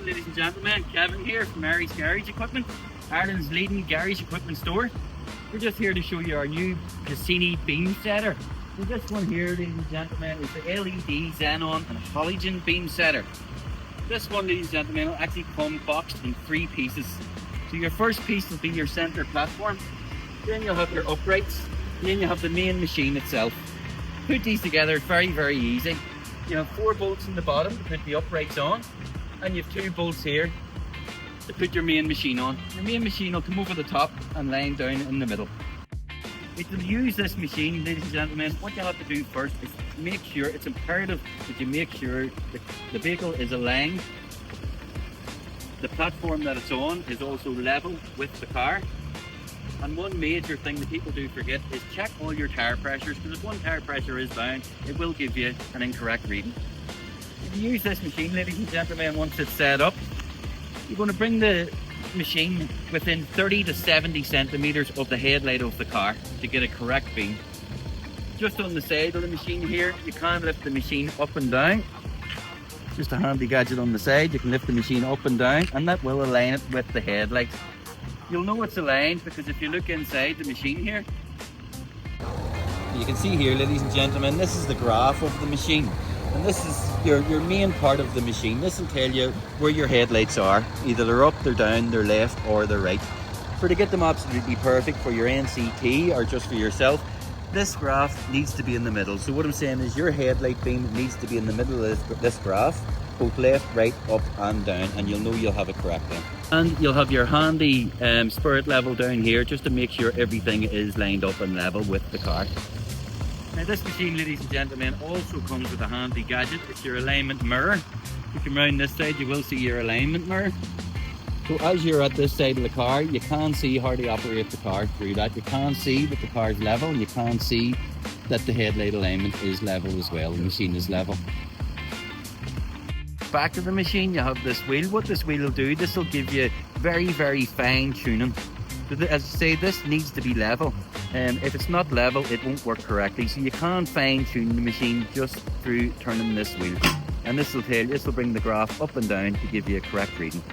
Ladies and gentlemen, Kevin here from Mary's Garage Equipment, Ireland's leading garage equipment store. We're just here to show you our new Cassini beam setter. So this one here, ladies and gentlemen, is the LED, Xenon and halogen beam setter. This one, ladies and gentlemen, will actually come boxed in 3 pieces. So your first piece will be your center platform, then you'll have your uprights, then you'll have the main machine itself. Put these together, very easy. You have 4 bolts in the bottom to put the uprights on, and you have 2 bolts here to put your main machine on. Your main machine will come over the top and line down in the middle. If you use this machine, ladies and gentlemen, what you have to do first is make sure, it's imperative that you make sure that the vehicle is aligned. The platform that it's on is also level with the car. And one major thing that people do forget is check all your tire pressures, because if one tire pressure is down, it will give you an incorrect reading. If you use this machine, ladies and gentlemen, once it's set up, you're going to bring the machine within 30 to 70 centimeters of the headlight of the car to get a correct beam. Just on the side of the machine here, you can lift the machine up and down. Just a handy gadget on the side, you can lift the machine up and down, and that will align it with the headlight. You'll know it's aligned because if you look inside the machine here, you can see here, ladies and gentlemen, this is the graph of the machine, and this is your main part of the machine. This will tell you where your headlights are. Either they're up, they're down, they're left or they're right. To get them absolutely perfect for your NCT or just for yourself, this graph needs to be in the middle. So what I'm saying is your headlight beam needs to be in the middle of this graph, both left, right, up and down, and you'll know you'll have it correct then. And you'll have your handy spirit level down here just to make sure everything is lined up and level with the car. Now this machine, ladies and gentlemen, also comes with a handy gadget. It's your alignment mirror. If you come around this side, you will see your alignment mirror. So as you're at this side of the car, you can see how to operate the car through that. You can see that the car is level, and you can see that the headlight alignment is level as well. The machine is level. Back of the machine, you have this wheel. What this wheel will do, this will give you very fine tuning. As I say, this needs to be level. If it's not level, it won't work correctly. So you can fine tune the machine just through turning this wheel. And this will bring the graph up and down to give you a correct reading.